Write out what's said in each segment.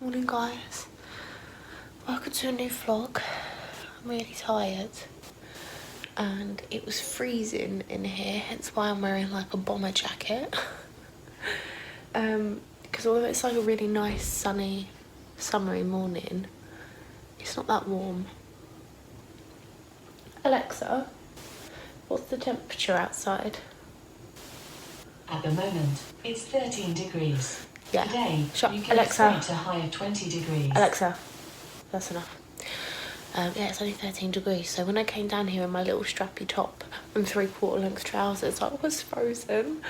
Morning guys, welcome to a new vlog. I'm really tired and it was freezing in here, hence why I'm wearing like a bomber jacket. Because although it's like a really nice sunny summery morning, it's not that warm. Alexa, what's the temperature outside? At the moment, it's 13 degrees. Yeah. Today, you can Alexa. expect a high of 20 degrees. Alexa, that's enough. Yeah, it's only 13 degrees. So when I came down here in my little strappy top and 3/4 length trousers, I was frozen.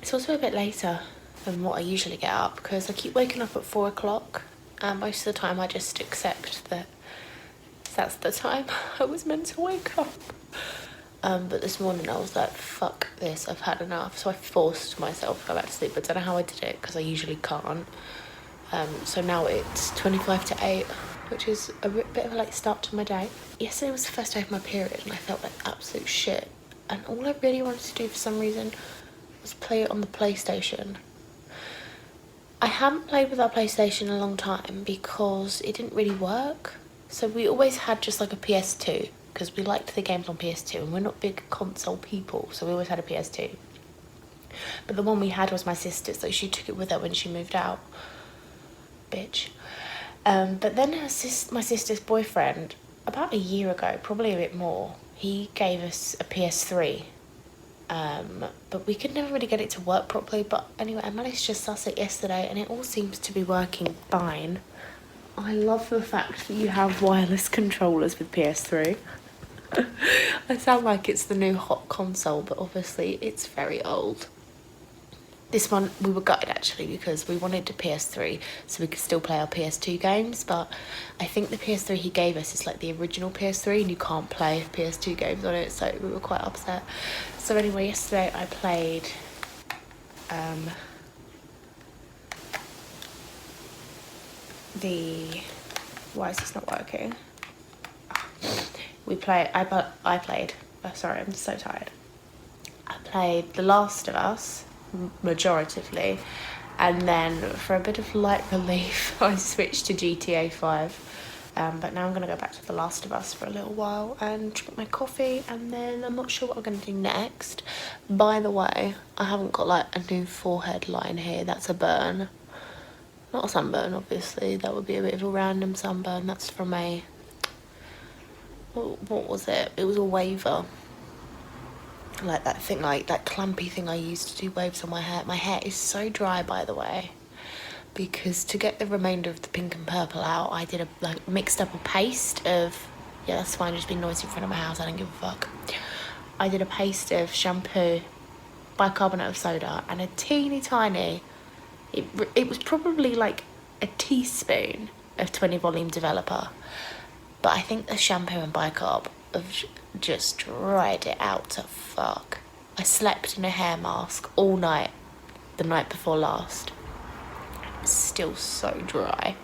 It's also a bit later than what I usually get up because I keep waking up at 4 o'clock. And most of the time I just accept that that's the time I was meant to wake up. But this morning I was like, fuck this, I've had enough. So I forced myself to go back to sleep. I don't know how I did it because I usually can't. So now it's 25 to 8, which is a bit of a late start to my day. Yesterday was the first day of my period and I felt like absolute shit. And all I really wanted to do for some reason was play it on the PlayStation. I haven't played with our PlayStation in a long time because it didn't really work. So we always had just like a PS2 because we liked the games on PS2 and we're not big console people, so we always had a PS2. But the one we had was my sister's, so she took it with her when she moved out. Bitch. But then my sister's boyfriend, about a year ago, probably a bit more, he gave us a PS3. But we could never really get it to work properly. But anyway, I managed to suss it yesterday and it all seems to be working fine. I love the fact that you have wireless controllers with PS3. I sound like it's the new hot console, but obviously it's very old. This one, we were gutted actually because we wanted a PS3 so we could still play our PS2 games, but I think the PS3 he gave us is like the original PS3 and you can't play PS2 games on it, so we were quite upset. So anyway, yesterday I played why is this not working? I played, oh, sorry, I'm so tired. I played The Last of Us, majoritively, and then for a bit of light relief, I switched to GTA 5. But now I'm going to go back to The Last of Us for a little while and drink my coffee, and then I'm not sure what I'm going to do next. By the way, I haven't got like a new forehead line here, that's a burn. Not a sunburn, obviously, that would be a bit of a random sunburn. That's from a, what was it? It was a waver. Like that thing, like that clumpy thing I used to do waves on my hair. My hair is so dry, by the way, because to get the remainder of the pink and purple out, I did mixed up a paste of, yeah, that's fine, just being noisy in front of my house, I don't give a fuck. I did a paste of shampoo, bicarbonate of soda, and a teeny tiny, it was probably like a teaspoon of 20 volume developer, but I think the shampoo and bicarb have just dried it out to fuck. I slept in a hair mask all night the night before last. It's still so dry.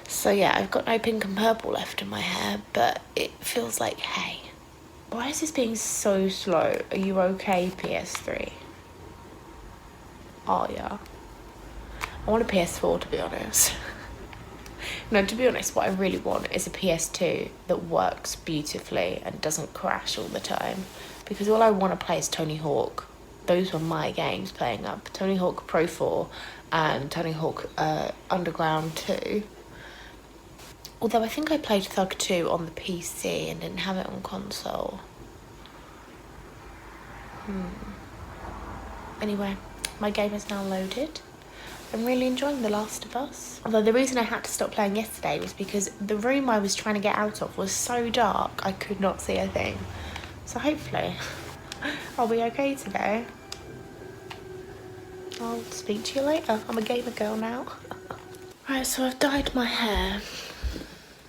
So yeah, I've got no pink and purple left in my hair, but it feels like, hey, why is this being so slow? Are you okay, PS3? Oh yeah. I want a PS4, to be honest. No, to be honest, what I really want is a PS2 that works beautifully and doesn't crash all the time. Because all I want to play is Tony Hawk. Those were my games playing up. Tony Hawk Pro 4 and Tony Hawk Underground 2. Although I think I played Thug 2 on the PC and didn't have it on console. Anyway, my game is now loaded. I'm really enjoying The Last of Us. Although the reason I had to stop playing yesterday was because the room I was trying to get out of was so dark I could not see a thing. So hopefully I'll be okay today. I'll speak to you later. I'm a gamer girl now. Right, so I've dyed my hair.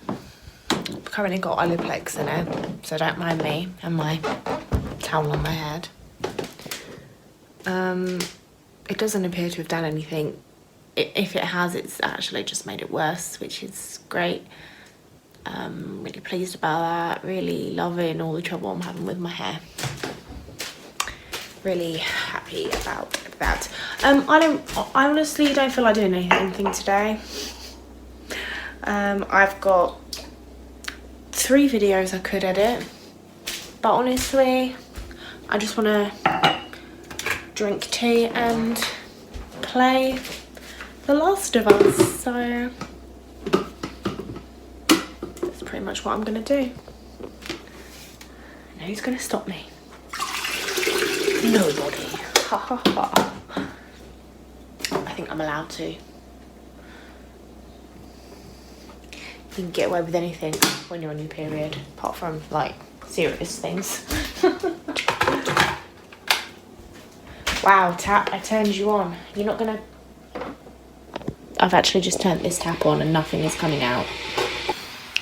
I've currently got Olaplex in it, so don't mind me and my towel on my head. It doesn't appear to have done anything. If it has, it's actually just made it worse, which is great. Really pleased about that. Really loving all the trouble I'm having with my hair. Really happy about that. I honestly don't feel like doing anything today. I've got 3 videos I could edit, but honestly I just want to drink tea and play The Last of Us, so that's pretty much what I'm gonna do. And who's gonna stop me? Nobody. Ha ha ha. I think I'm allowed to. You can get away with anything when you're on your period, apart from like serious things. Wow, tap, I turned you on. You're not gonna... I've actually just turned this tap on and nothing is coming out.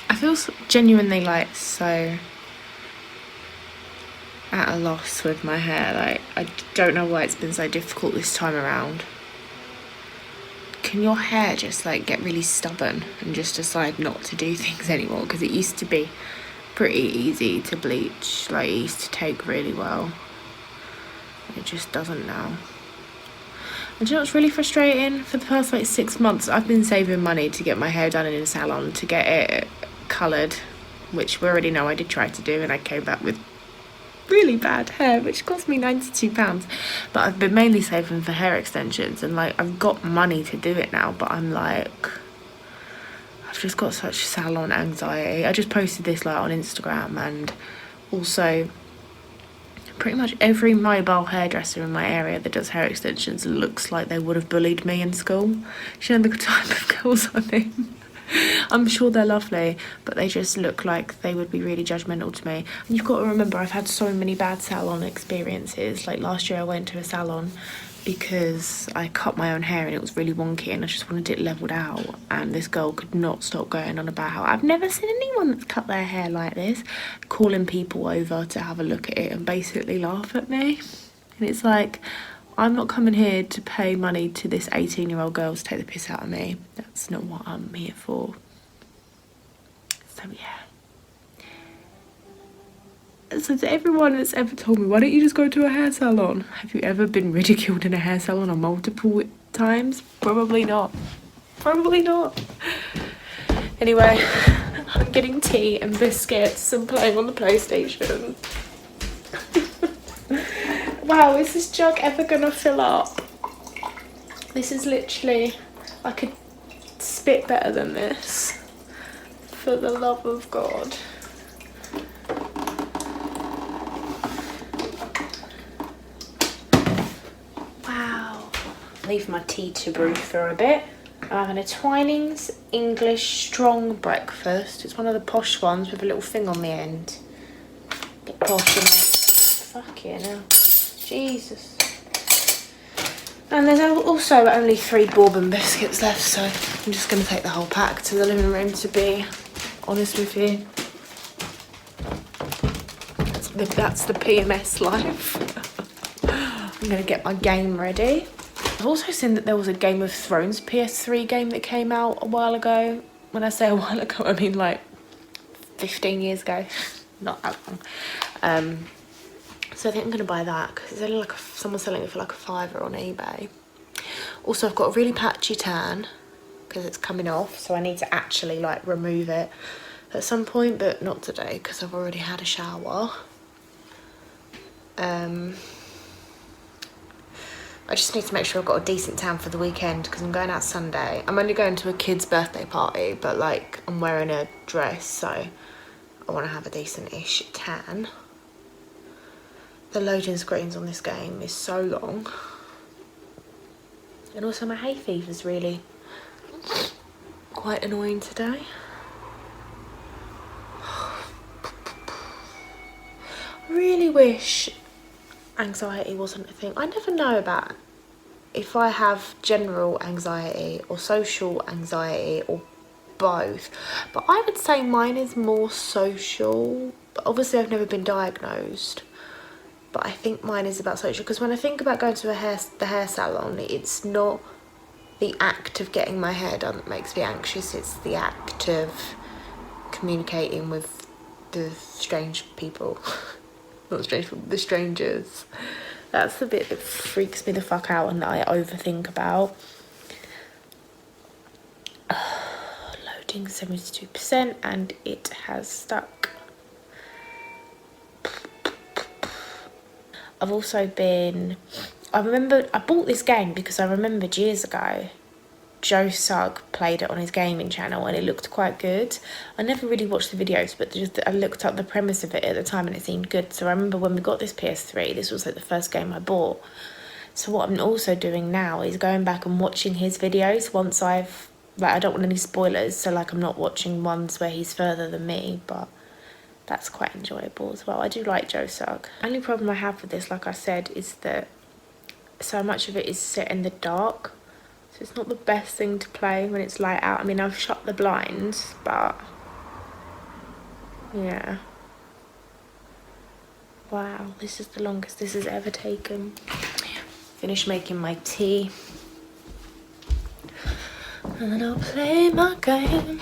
I feel genuinely like so at a loss with my hair. Like, I don't know why it's been so difficult this time around. Can your hair just like get really stubborn and just decide not to do things anymore? Because it used to be pretty easy to bleach, like it used to take really well. It just doesn't now. And do you know what's really frustrating? For the past like 6 months I've been saving money to get my hair done in a salon, to get it coloured, which we already know I did try to do, and I came back with really bad hair, which cost me £92. But I've been mainly saving for hair extensions, and like I've got money to do it now, but I'm like, I've just got such salon anxiety. I just posted this like on Instagram, and also pretty much every mobile hairdresser in my area that does hair extensions looks like they would have bullied me in school. Do you know the type of girls I mean? I'm sure they're lovely, but they just look like they would be really judgmental to me. And you've got to remember, I've had so many bad salon experiences. Like last year I went to a salon because I cut my own hair and it was really wonky and I just wanted it leveled out, and this girl could not stop going on about how I've never seen anyone that's cut their hair like this, calling people over to have a look at it and basically laugh at me. And it's like, I'm not coming here to pay money to this 18-year-old girl to take the piss out of me. That's not what I'm here for. So yeah. So to everyone that's ever told me, why don't you just go to a hair salon? Have you ever been ridiculed in a hair salon on multiple times? Probably not. Probably not. Anyway, I'm getting tea and biscuits and playing on the PlayStation. Wow, is this jug ever gonna fill up? This is literally, I could spit better than this. For the love of God. Wow. Leave my tea to brew for a bit. I'm having a Twinings English strong breakfast. It's one of the posh ones with a little thing on the end. Get posh in it. Fucking hell. Jesus. And there's also only 3 bourbon biscuits left, so I'm just going to take the whole pack to the living room, to be honest with you. That's the PMS life. I'm going to get my game ready. I've also seen that there was a Game of Thrones PS3 game that came out a while ago. When I say a while ago, I mean like 15 years ago. Not that long. So I think I'm going to buy that because it's only like someone's selling it for like a £5 on eBay. Also, I've got a really patchy tan because it's coming off, so I need to actually like remove it at some point, but not today because I've already had a shower. I just need to make sure I've got a decent tan for the weekend because I'm going out Sunday. I'm only going to a kid's birthday party, but like I'm wearing a dress, so I want to have a decent-ish tan. The loading screens on this game is so long. And also my hay fever's really quite annoying today. I really wish anxiety wasn't a thing. I never know about if I have general anxiety or social anxiety or both, but I would say mine is more social. But obviously I've never been diagnosed, but I think mine is about social, because when I think about going to the hair salon, it's not the act of getting my hair done that makes me anxious, it's the act of communicating with the strange people. Not strange people, the strangers. That's the bit that freaks me the fuck out and that I overthink about. Loading 72% and it has stuck. I've also been... I bought this game because I remembered years ago Joe Sugg played it on his gaming channel and it looked quite good. I never really watched the videos, but just I looked up the premise of it at the time and it seemed good. So I remember when we got this PS3, this was like the first game I bought. So what I'm also doing now is going back and watching his videos once I've, like, I don't want any spoilers, so like I'm not watching ones where he's further than me, but that's quite enjoyable as well. I do like Joe Sugg. Only problem I have with this, like I said, is that so much of it is set in the dark. So it's not the best thing to play when it's light out. I mean, I've shut the blinds, but yeah. Wow, this is the longest this has ever taken. Finished making my tea. And then I'll play my game.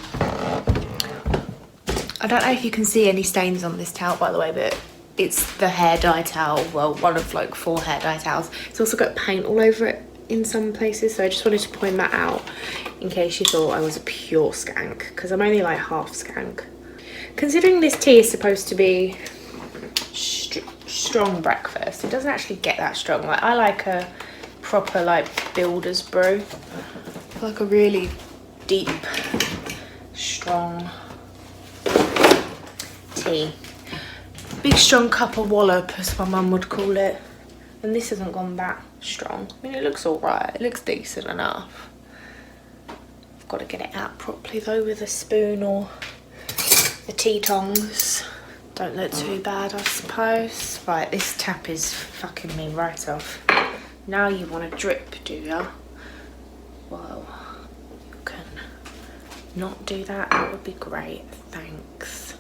I don't know if you can see any stains on this towel, by the way, but it's the hair dye towel. Well, one of like 4 hair dye towels. It's also got paint all over it in some places, so I just wanted to point that out in case you thought I was a pure skank, because I'm only like half skank. Considering this tea is supposed to be strong breakfast, it doesn't actually get that strong. Like, I like a proper like builder's brew, like a really deep, strong tea. Big strong cup of wallop, as my mum would call it. And this hasn't gone that strong. I mean, it looks alright. It looks decent enough. I've got to get it out properly though with a spoon or the tea tongs. Don't look too bad, I suppose. Right, this tap is fucking me right off. Now you want to drip, do ya? Well, you can not do that. That would be great. Thanks.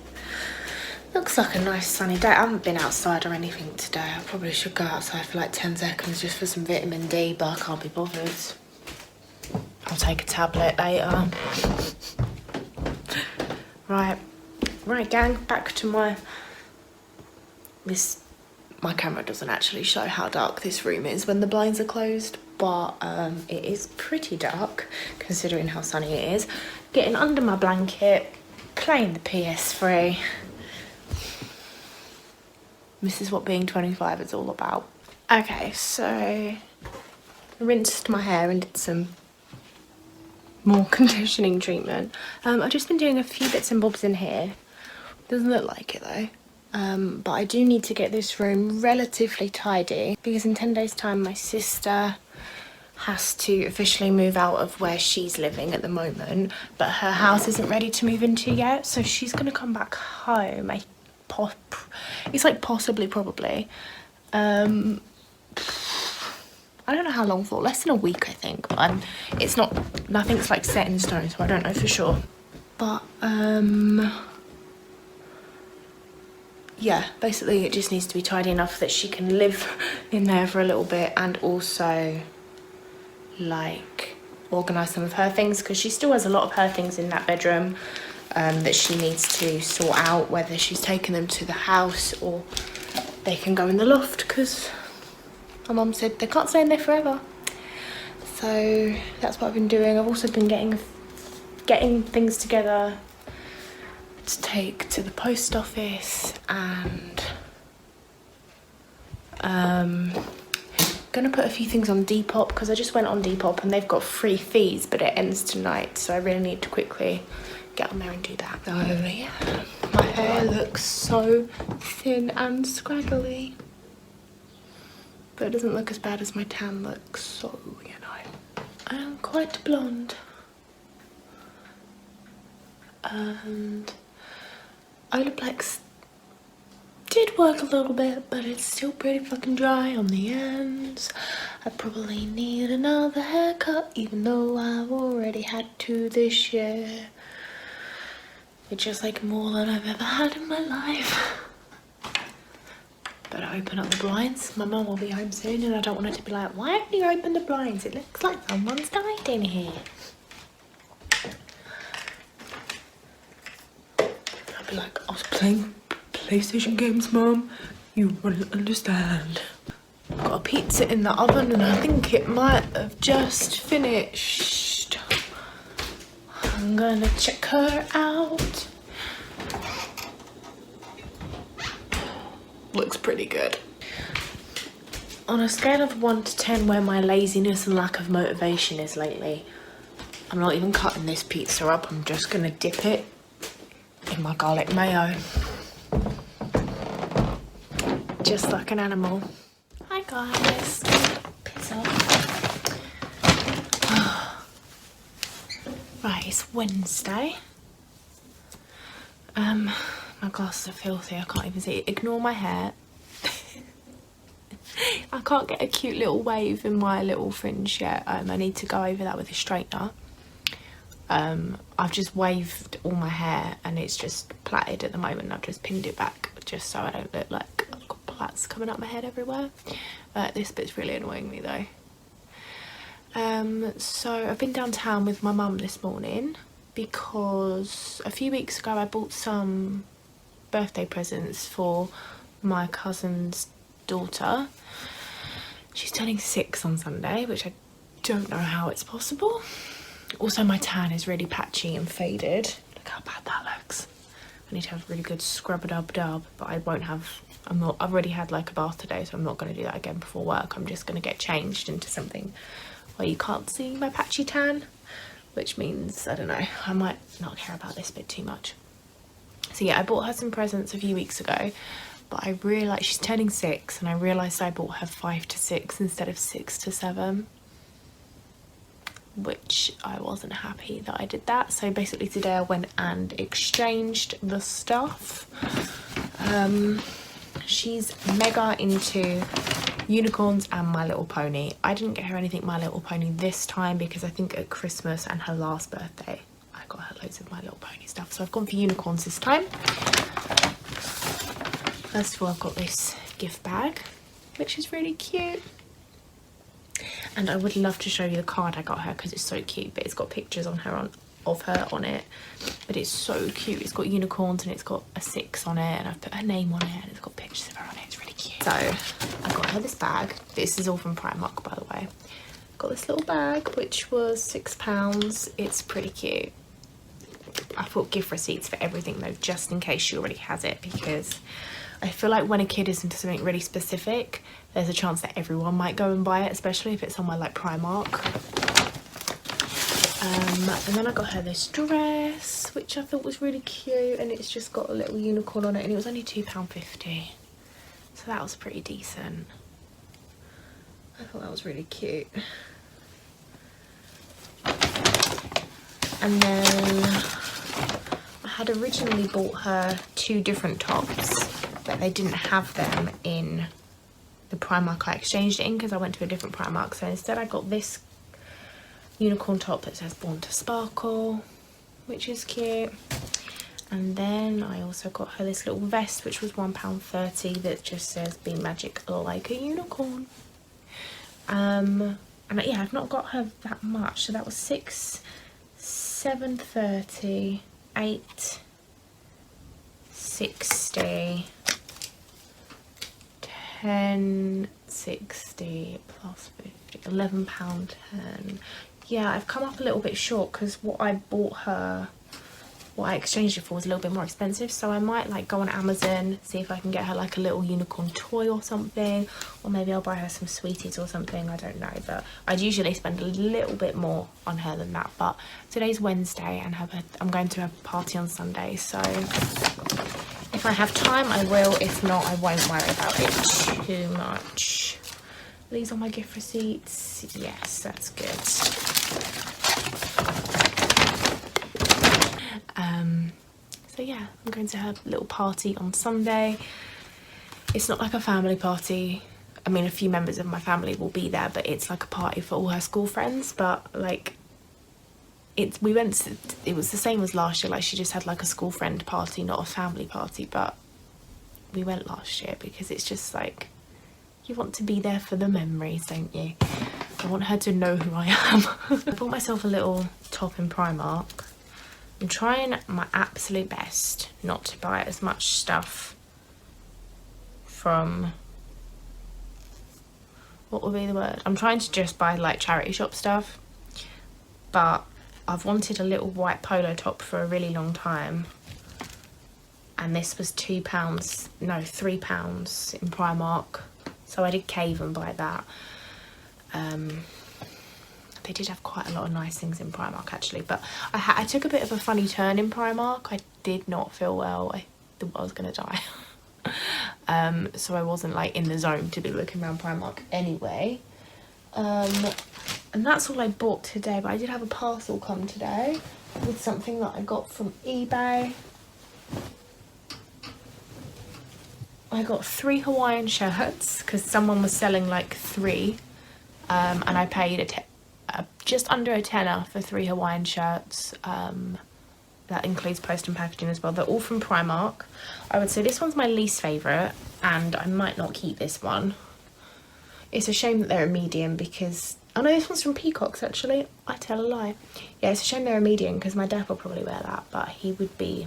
Looks like a nice sunny day. I haven't been outside or anything today. I probably should go outside for like 10 seconds just for some vitamin D, but I can't be bothered. I'll take a tablet later. Right gang, back to my camera doesn't actually show how dark this room is when the blinds are closed, but it is pretty dark considering how sunny it is. Getting under my blanket, playing the PS3. This is what being 25 is all about. Okay, so I rinsed my hair and did some more conditioning treatment. I've just been doing a few bits and bobs in here. Doesn't look like it though. But I do need to get this room relatively tidy because in 10 days time my sister has to officially move out of where she's living at the moment, but her house isn't ready to move into yet, so she's gonna come back home. It's like possibly, probably. I don't know how long for, less than a week I think, but it's not, nothing's like set in stone, so I don't know for sure. But yeah, basically it just needs to be tidy enough that she can live in there for a little bit and also like organise some of her things, because she still has a lot of her things in that bedroom that she needs to sort out, whether she's taking them to the house or they can go in the loft, because my mum said they can't stay in there forever. So that's what I've been doing. I've also been getting things together to take to the post office, and gonna put a few things on Depop because I just went on Depop and they've got free fees, but it ends tonight, so I really need to quickly get on there and do that. So yeah, my hair looks so thin and scraggly, but it doesn't look as bad as my tan looks, so you know, I am quite blonde. And Olaplex did work a little bit, but it's still pretty fucking dry on the ends. I probably need another haircut, even though I've already had 2 this year, which is like more than I've ever had in my life. Better open up the blinds. My mum will be home soon and I don't want her to be like, why haven't you opened the blinds? It looks like someone's died in here. I'll be like, I was playing PlayStation games, Mum. You wouldn't understand. Got a pizza in the oven and I think it might have just finished. I'm gonna check her out. Looks pretty good. On a scale of 1 to 10 where my laziness and lack of motivation is lately, I'm not even cutting this pizza up, I'm just gonna dip it in my garlic mayo. Just like an animal. Hi guys. Piss off. Right, it's Wednesday. My glasses are filthy, I can't even see it. Ignore my hair. I can't get a cute little wave in my little fringe yet. I need to go over that with a straightener. I've just waved all my hair and it's just plaited at the moment. I've just pinned it back just so I don't look like I've got plaits coming up my head everywhere. This bit's really annoying me though. So I've been downtown with my mum this morning because a few weeks ago I bought some birthday presents for my cousin's daughter. She's turning 6 on Sunday, which I don't know how it's possible. Also, my tan is really patchy and faded. Look how bad that looks. I need to have a really good scrub-a-dub-dub, but I won't have... I've already had like a bath today, so I'm not going to do that again before work. I'm just going to get changed into something where you can't see my patchy tan, which means, I don't know, I might not care about this bit too much. So yeah, I bought her some presents a few weeks ago, but I realised she's turning 6 and I realised I bought her 5 to 6 instead of 6 to 7. Which I wasn't happy that I did that. So basically today I went and exchanged the stuff. She's mega into unicorns and My Little Pony. I didn't get her anything My Little Pony this time because I think at Christmas and her last birthday I got her loads of My Little Pony stuff. So I've gone for unicorns this time. First of all, I've got this gift bag, which is really cute. And I would love to show you the card I got her because it's so cute, but it's got pictures of her on it. But it's so cute. It's got unicorns and it's got a 6 on it, and I've put her name on it and it's got pictures of her on it. It's really cute. So I got her this bag. This is all from Primark, by the way. Got this little bag which was £6. It's pretty cute. I thought gift receipts for everything though, just in case she already has it, because I feel like when a kid is into something really specific, there's a chance that everyone might go and buy it, especially if it's somewhere like Primark. And then I got her this dress, which I thought was really cute, and it's just got a little unicorn on it, and it was only £2.50. So that was pretty decent. I thought that was really cute. And then I had originally bought her 2 different tops, but they didn't have them in the Primark I exchanged it in because I went to a different Primark. So instead I got this unicorn top that says Born to Sparkle, which is cute. And then I also got her this little vest, which was £1.30, that just says Be Magic Like a Unicorn. And yeah, I've not got her that much. So that was 6, 7.30, 8, 60, 10.60 plus 50, £11.10. Yeah, I've come up a little bit short because what I bought her, what I exchanged it for, was a little bit more expensive. So I might like go on Amazon, see if I can get her like a little unicorn toy or something, or maybe I'll buy her some sweeties or something, I don't know. But I'd usually spend a little bit more on her than that. But today's Wednesday and I'm going to a party on Sunday, so if I have time I will, if not I won't worry about it too much. These are my gift receipts. Yes, that's good. So yeah, I'm going to her little party on Sunday. It's not like a family party. I mean, a few members of my family will be there, but it's like a party for all her school friends. But like, it was the same as last year. Like, she just had like a school friend party, not a family party. But we went last year because it's just like, you want to be there for the memories, don't you? I want her to know who I am. I bought myself a little top in Primark. I'm trying my absolute best not to buy as much stuff from what would be the word? I'm trying to just buy like charity shop stuff, but I've wanted a little white polo top for a really long time, and this was £2, no, £3 in Primark, so I did cave and buy that. They did have quite a lot of nice things in Primark actually, but I took a bit of a funny turn in Primark. I did not feel well. I thought I was gonna die. So I wasn't like in the zone to be looking around Primark anyway. And that's all I bought today, but I did have a parcel come today with something that I got from eBay. I got 3 Hawaiian shirts because someone was selling like 3, and I paid just under a tenner for 3 Hawaiian shirts. That includes post and packaging as well. They're all from Primark. I would say this one's my least favourite, and I might not keep this one. It's a shame that they're a medium because... Oh no, this one's from Peacocks actually. I tell a lie. Yeah, it's a shame they're a medium because my dad will probably wear that, but he would be...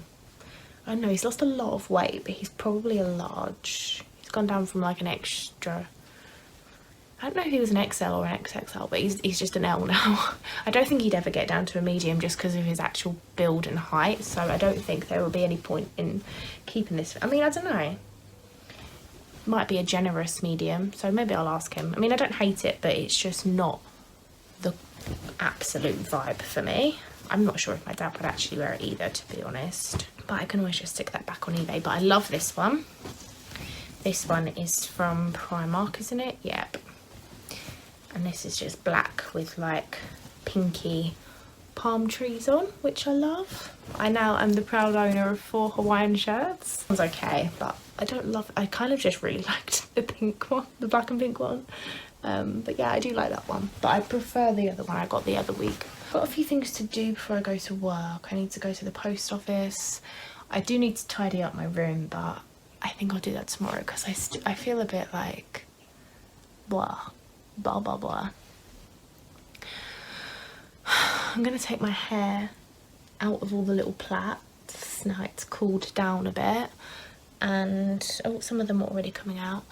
I don't know, he's lost a lot of weight, but he's probably a large. He's gone down from like an extra... I don't know if he was an XL or an XXL, but he's just an L now. I don't think he'd ever get down to a medium just because of his actual build and height, so I don't think there will be any point in keeping this. I mean, I don't know. Might be a generous medium, so maybe I'll ask him. I mean, I don't hate it, but it's just not the absolute vibe for me. I'm not sure if my dad would actually wear it either, to be honest. But I can always just stick that back on eBay. But I love this one. This one is from Primark, isn't it? Yep. And this is just black with like pinky palm trees on, which I love. I now am the proud owner of 4 Hawaiian shirts. It's okay, but I don't love it. I kind of just really liked the pink one, the black and pink one. But yeah, I do like that one, but I prefer the other one I got the other week. I've got a few things to do before I go to work. I need to go to the post office. I do need to tidy up my room, but I think I'll do that tomorrow because I feel a bit like blah. Blah blah blah. I'm gonna take my hair out of all the little plaits now it's cooled down a bit, and oh, some of them are already coming out.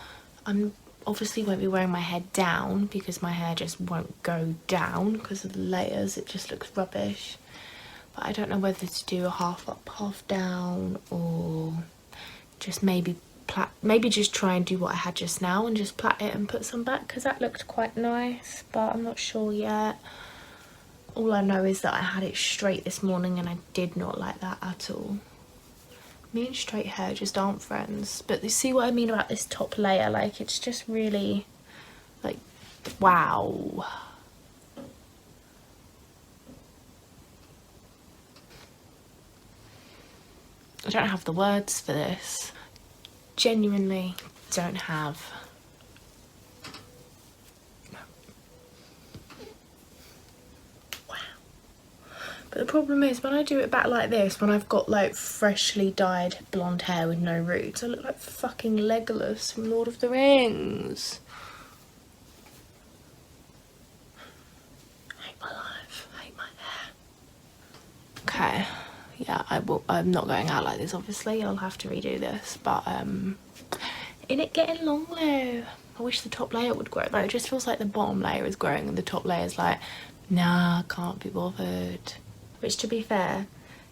I'm obviously won't be wearing my hair down because my hair just won't go down because of the layers. It just looks rubbish. But I don't know whether to do a half up, half down, or just maybe just try and do what I had just now and just plait it and put some back because that looked quite nice, but I'm not sure yet. All I know is that I had it straight this morning and I did not like that at all. Me and straight hair just aren't friends. But you see what I mean about this top layer? Like, it's just really like, wow. I don't have the words for this. Genuinely don't have. Wow. But the problem is when I do it back like this, when I've got like freshly dyed blonde hair with no roots, I look like fucking Legolas from Lord of the Rings. I hate my life. I hate my hair. Okay. Yeah, I'm not going out like this, obviously. I'll have to redo this, but in it getting long though. I wish the top layer would grow, but it just feels like the bottom layer is growing and the top layer is like, nah, can't be bothered. Which, to be fair,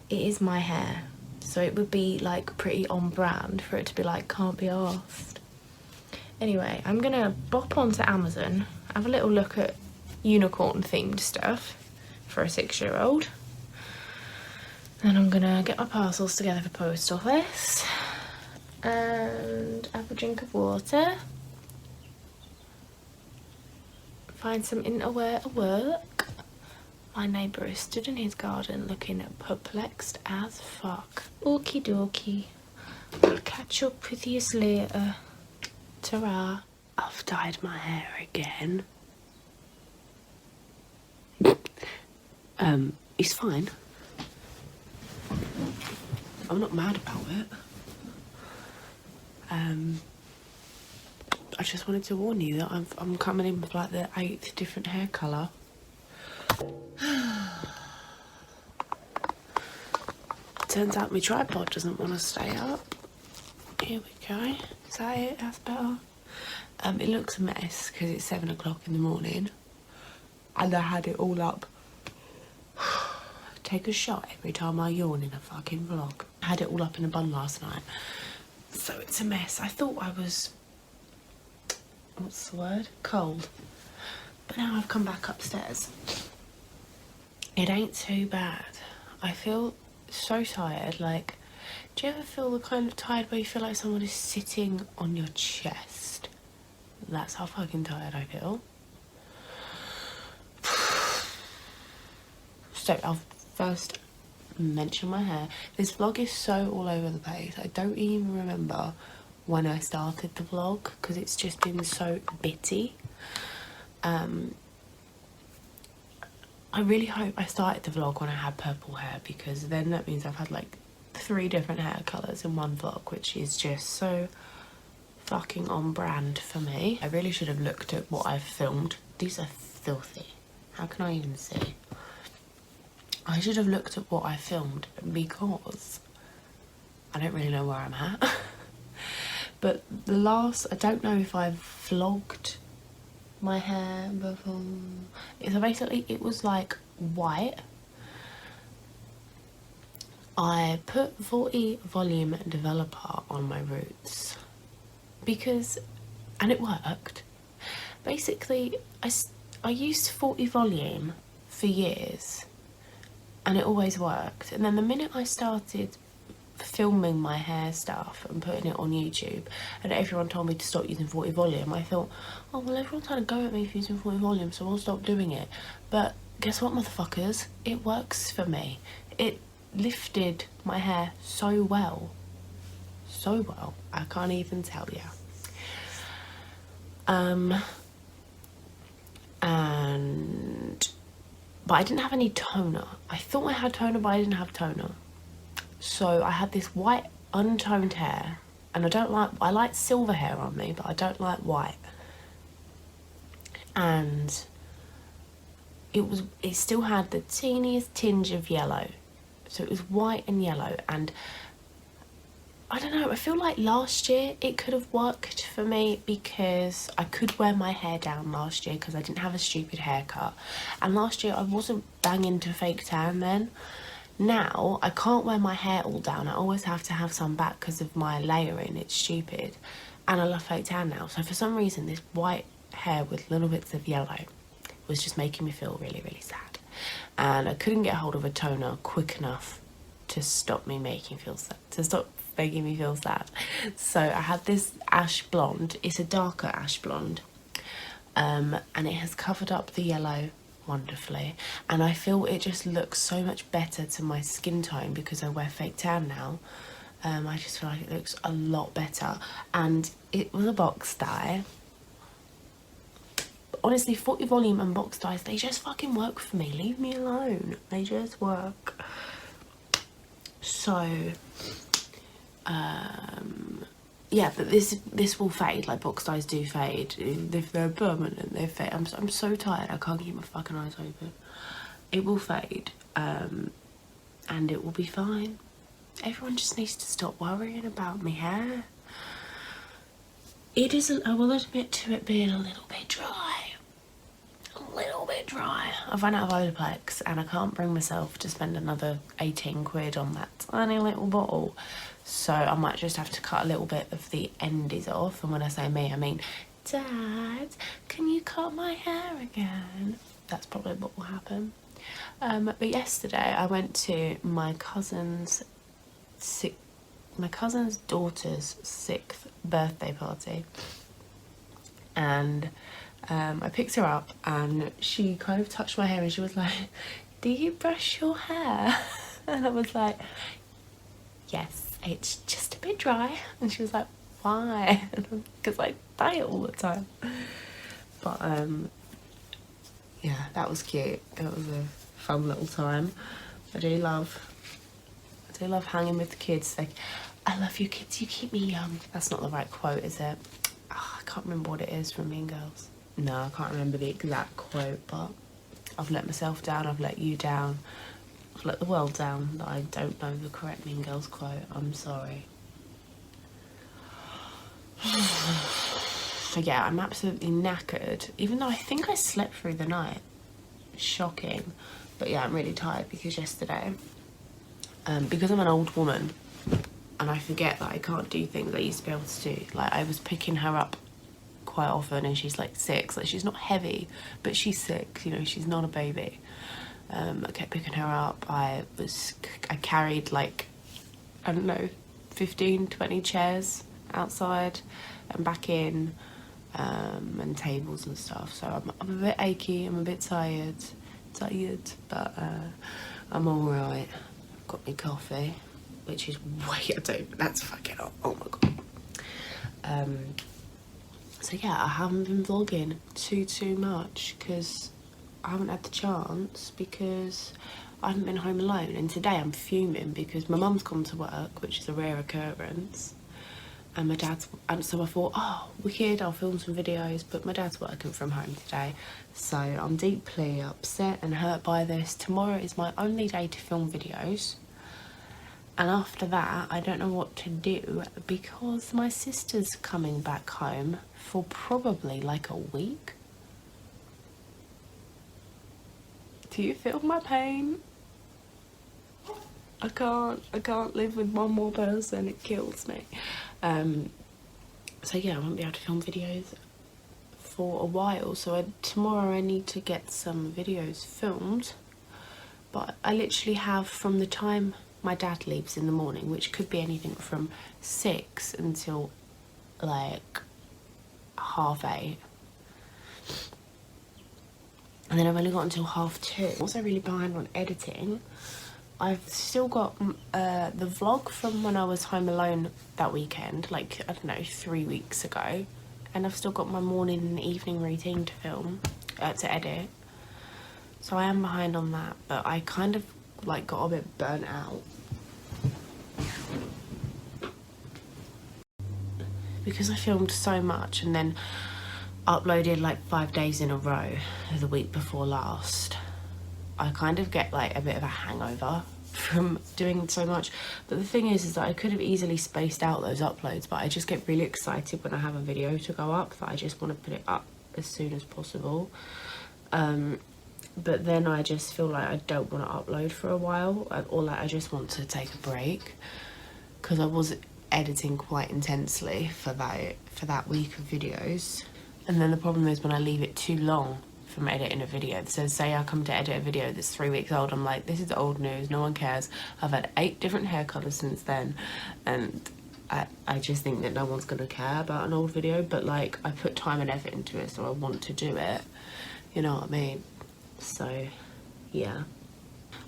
it is my hair, so it would be like pretty on brand for it to be like, can't be arsed. Anyway, I'm gonna bop onto Amazon, have a little look at unicorn themed stuff for a 6-year-old. Then I'm gonna get my parcels together for post office and have a drink of water, find some interwear at work. My neighbour is stood in his garden looking perplexed as fuck. Okie dokie, I'll catch up with you later. Ta-ra. I've dyed my hair again. It's fine. I'm not mad about it. I just wanted to warn you that I'm coming in with like the 8th different hair colour. Turns out my tripod doesn't want to stay up. Here we go. Is that it? That's better. It looks a mess because it's 7 o'clock in the morning and I had it all up. Take a shot every time I yawn in a fucking vlog. I had it all up in a bun last night, so it's a mess. I thought I was, what's the word? Cold. But now I've come back upstairs. It ain't too bad. I feel so tired. Like, do you ever feel the kind of tired where you feel like someone is sitting on your chest? That's how fucking tired I feel. So I'll first mention my hair. This vlog is so all over the place. I don't even remember when I started the vlog because it's just been so bitty. I really hope I started the vlog when I had purple hair, because then that means I've had like 3 different hair colours in one vlog, which is just so fucking on brand for me. I really should have looked at what I've filmed. These are filthy. How can I even see? I should have looked at what I filmed because I don't really know where I'm at. But the last, I don't know if I've vlogged my hair before. So basically it was like white. I put 40 volume developer on my roots because, and it worked. Basically I used 40 volume for years and it always worked, and then the minute I started filming my hair stuff and putting it on YouTube and everyone told me to stop using 40 volume, I thought, oh well, everyone's had a go at me for using 40 volume, so I'll stop doing it. But guess what, motherfuckers, it works for me. It lifted my hair so well, I can't even tell you. But I didn't have any toner. I thought I had toner, but I didn't have toner. So I had this white untoned hair, and I like silver hair on me, but I don't like white. And it still had the teeniest tinge of yellow. So it was white and yellow, and I don't know, I feel like last year it could have worked for me because I could wear my hair down last year because I didn't have a stupid haircut. And last year I wasn't banging to fake tan then. Now, I can't wear my hair all down. I always have to have some back because of my layering. It's stupid. And I love fake tan now. So for some reason, this white hair with little bits of yellow was just making me feel really, really sad. And I couldn't get hold of a toner quick enough to stop me making me feel sad. So I had this ash blonde. It's a darker ash blonde. And it has covered up the yellow wonderfully, and I feel it just looks so much better to my skin tone because I wear fake tan now. I just feel like it looks a lot better, and it was a box dye. But honestly, 40 volume and box dyes, they just fucking work for me. Leave me alone. They just work. So yeah, but this will fade. Like, box dyes do fade. If they're permanent, they fade. I'm so tired, I can't keep my fucking eyes open. It will fade, and it will be fine. Everyone just needs to stop worrying about my hair. It is, I will admit to it being a little bit dry. A little bit dry. I've run out of Olaplex and I can't bring myself to spend another 18 quid on that tiny little bottle. So I might just have to cut a little bit of the endies off. And when I say me, I mean, Dad, can you cut my hair again? That's probably what will happen. But yesterday I went to my cousin's daughter's 6th birthday party. And I picked her up and she kind of touched my hair and she was like, do you brush your hair? And I was like, yes. It's just a bit dry. And she was like, why? Because I dye it all the time. But yeah, that was cute. It was a fun little time. I do love hanging with the kids. Like, I love you kids, you keep me young. That's not the right quote, is it? Oh, I can't remember what it is from Mean Girls. No, I can't remember the exact quote, but I've let myself down, I've let you down. I've let the world down that I don't know the correct Mean Girls quote. I'm sorry. So yeah, I'm absolutely knackered, even though I think I slept through the night. Shocking. But yeah, I'm really tired because yesterday, because I'm an old woman and I forget that I can't do things I used to be able to do. Like, I was picking her up quite often, and she's like 6. Like, she's not heavy, but she's 6, you know, she's not a baby. I kept picking her up. I carried like, I don't know, 15, 20 chairs outside and back in, and tables and stuff. So I'm a bit achy, I'm a bit tired, but I'm alright. I've got my coffee, which is that's fucking hot. Oh my god. So yeah, I haven't been vlogging too much because I haven't had the chance, because I haven't been home alone. And today I'm fuming because my mum's gone to work, which is a rare occurrence, and my dad's, and so I thought, oh wicked, I'll film some videos, but my dad's working from home today, so I'm deeply upset and hurt by this. Tomorrow is my only day to film videos, and after that I don't know what to do because my sister's coming back home for probably like a week. Do you feel my pain? I can't live with one more person, it kills me. So yeah, I won't be able to film videos for a while, so tomorrow I need to get some videos filmed, but I literally have from the time my dad leaves in the morning, which could be anything from 6 until like 8:30, and then I've only got until 2:30. I'm also really behind on editing. I've still got the vlog from when I was home alone that weekend, like, I don't know, 3 weeks ago, and I've still got my morning and evening routine to film, to edit. So I am behind on that, but I kind of like got a bit burnt out because I filmed so much and then uploaded like 5 days in a row the week before last. I kind of get like a bit of a hangover from doing so much, but the thing is that I could have easily spaced out those uploads, but I just get really excited when I have a video to go up that I just want to put it up as soon as possible. But then I just feel like I don't want to upload for a while, or like I just want to take a break, because I was editing quite intensely for that week of videos. And then the problem is when I leave it too long from editing a video. So say I come to edit a video that's 3 weeks old, I'm like, this is old news, no one cares. I've had 8 different hair colours since then, and I just think that no one's gonna care about an old video, but like, I put time and effort into it, so I want to do it, you know what I mean? So yeah,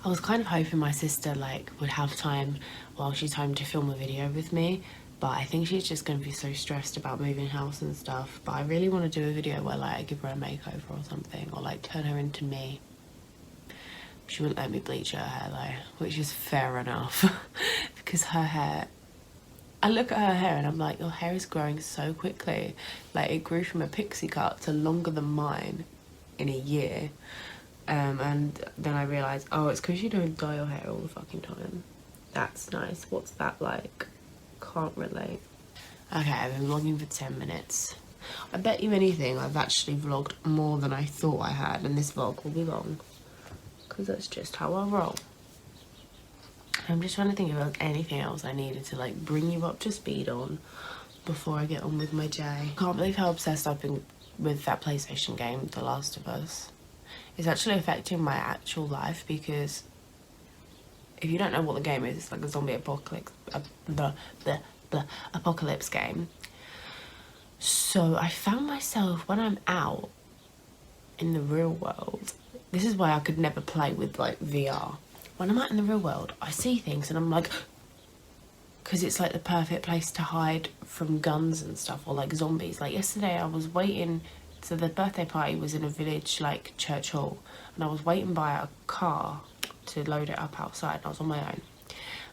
I was kind of hoping my sister like would have time while she's home to film a video with me, but I think she's just going to be so stressed about moving house and stuff. But I really want to do a video where like I give her a makeover or something, or like turn her into me. She wouldn't let me bleach her hair though, which is fair enough because her hair, I look at her hair and I'm like, your hair is growing so quickly. Like, it grew from a pixie cut to longer than mine in a year. And then I realised, oh, it's because you don't dye your hair all the fucking time. That's nice. What's that like? Can't relate. Okay, I've been vlogging for 10 minutes. I bet you anything I've actually vlogged more than I thought I had, and this vlog will be long, because that's just how I roll. I'm just trying to think about anything else I needed to like bring you up to speed on before I get on with my day. Can't believe how obsessed I've been with that PlayStation game, The Last of Us. It's actually affecting my actual life, because if you don't know what the game is, it's like a zombie apocalypse, the apocalypse game. So I found myself, when I'm out in the real world, this is why I could never play with like VR. When I'm out in the real world, I see things and I'm like, because it's like the perfect place to hide from guns and stuff, or like zombies. Like yesterday I was waiting, so the birthday party was in a village like church hall, and I was waiting by a car to load it up outside, and I was on my own,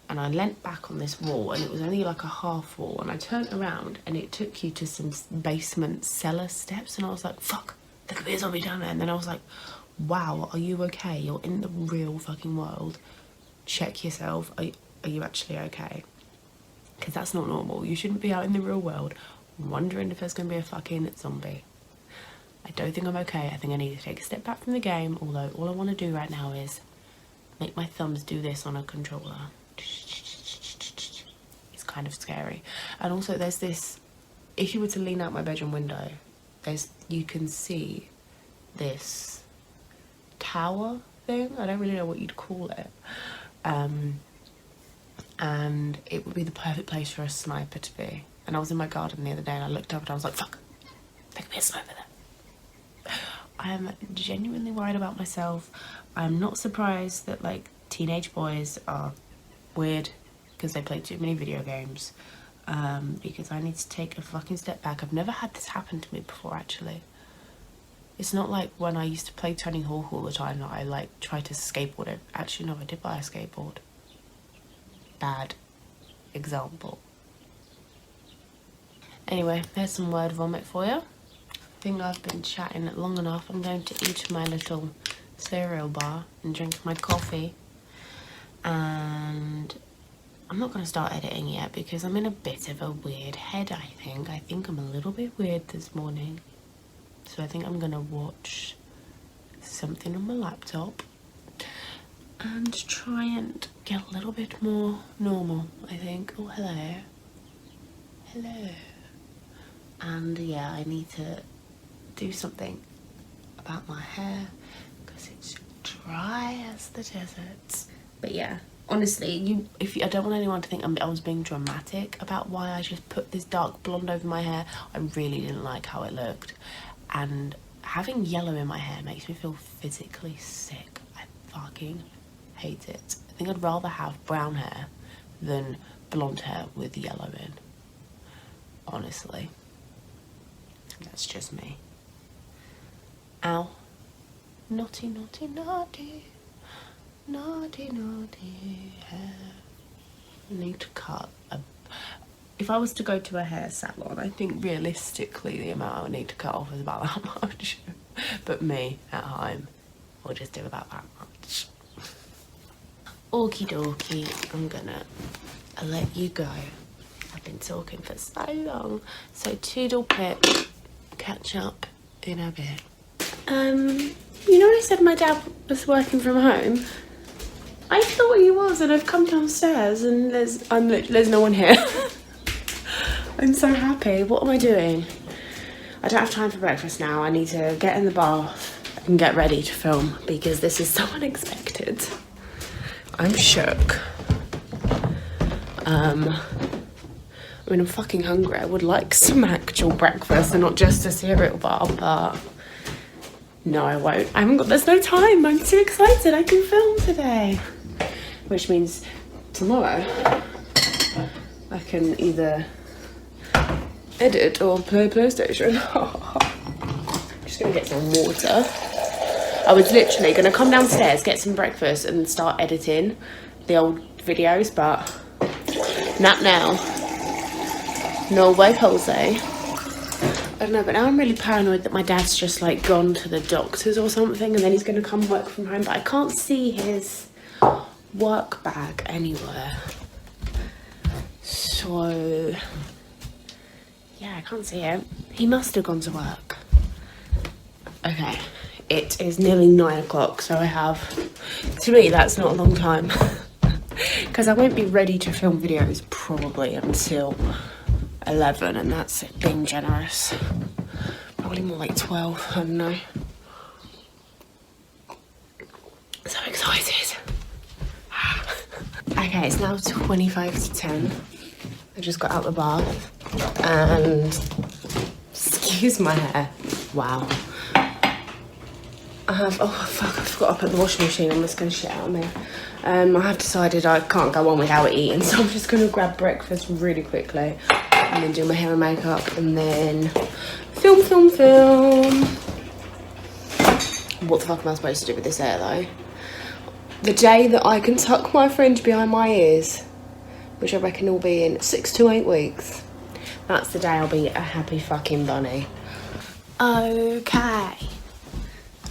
and I leant back on this wall, and it was only like a half wall, and I turned around and it took you to some basement cellar steps, and I was like, fuck, there could be a zombie down there. And then I was like, wow, are you okay? You're in the real fucking world. Check yourself. Are you actually okay? Because that's not normal. You shouldn't be out in the real world I'm wondering if there's going to be a fucking zombie. I don't think I'm okay. I think I need to take a step back from the game, although all I want to do right now is make my thumbs do this on a controller. It's kind of scary. And also there's this, if you were to lean out my bedroom window, you can see this tower thing. I don't really know what you'd call it. And it would be the perfect place for a sniper to be. And I was in my garden the other day and I looked up and I was like, fuck, there could be a sniper there. I am genuinely worried about myself. I'm not surprised that like teenage boys are weird because they play too many video games. Because I need to take a fucking step back. I've never had this happen to me before, actually. It's not like when I used to play Tony Hawk all the time that I like tried to skateboard it. Actually, no, I did buy a skateboard. Bad example. Anyway, there's some word vomit for you. I think I've been chatting long enough. I'm going to eat my little cereal bar and drink my coffee. And I'm not going to start editing yet because I'm in a bit of a weird head, I think. I think I'm a little bit weird this morning. So I think I'm going to watch something on my laptop and try and get a little bit more normal, I think. Oh, hello. Hello. And yeah, I need to do something about my hair because it's dry as the desert. But yeah, honestly, I don't want anyone to think I was being dramatic about why I just put this dark blonde over my hair. I really didn't like how it looked. And having yellow in my hair makes me feel physically sick. I fucking hate it. I think I'd rather have brown hair than blonde hair with yellow in. Honestly. That's just me. Ow. Naughty, naughty, naughty. Naughty, naughty hair. I need to cut a... If I was to go to a hair salon, I think realistically the amount I would need to cut off is about that much. But me, at home, will just do about that much. Okie dokie, I'm gonna let you go. I've been talking for so long. So toodle pip, catch up in a bit. You know I said my dad was working from home? I thought he was, and I've come downstairs and there's no one here. I'm so happy. What am I doing? I don't have time for breakfast now. I need to get in the bath and get ready to film because this is so unexpected. I'm shook. I mean, I'm fucking hungry. I would like some actual breakfast and not just a cereal bar, but no, I won't. There's no time. I'm too excited. I can film today. Which means tomorrow I can either edit or play PlayStation. I'm just gonna get some water. I was literally gonna come downstairs, get some breakfast and start editing the old videos, but not now. No way, Jose. I don't know, but now I'm really paranoid that my dad's just like gone to the doctors or something and then he's gonna come work from home, but I can't see his work bag anywhere. So yeah, I can't see it. He must have gone to work. Okay, it is nearly 9 o'clock, so I have, to me that's not a long time because I won't be ready to film videos probably until 11, and that's being generous. Probably more like 12, I don't know. So excited. Okay, it's now 25 to 10. I just got out of the bath and excuse my hair. Wow. I have, oh fuck, I forgot to put the washing machine. I'm just gonna shit out of me. I have decided I can't go on without eating, so I'm just gonna grab breakfast really quickly and then do my hair and makeup and then film. What the fuck am I supposed to do with this hair though? The day that I can tuck my fringe behind my ears, which I reckon will be in 6 to 8 weeks, that's the day I'll be a happy fucking bunny. Okay.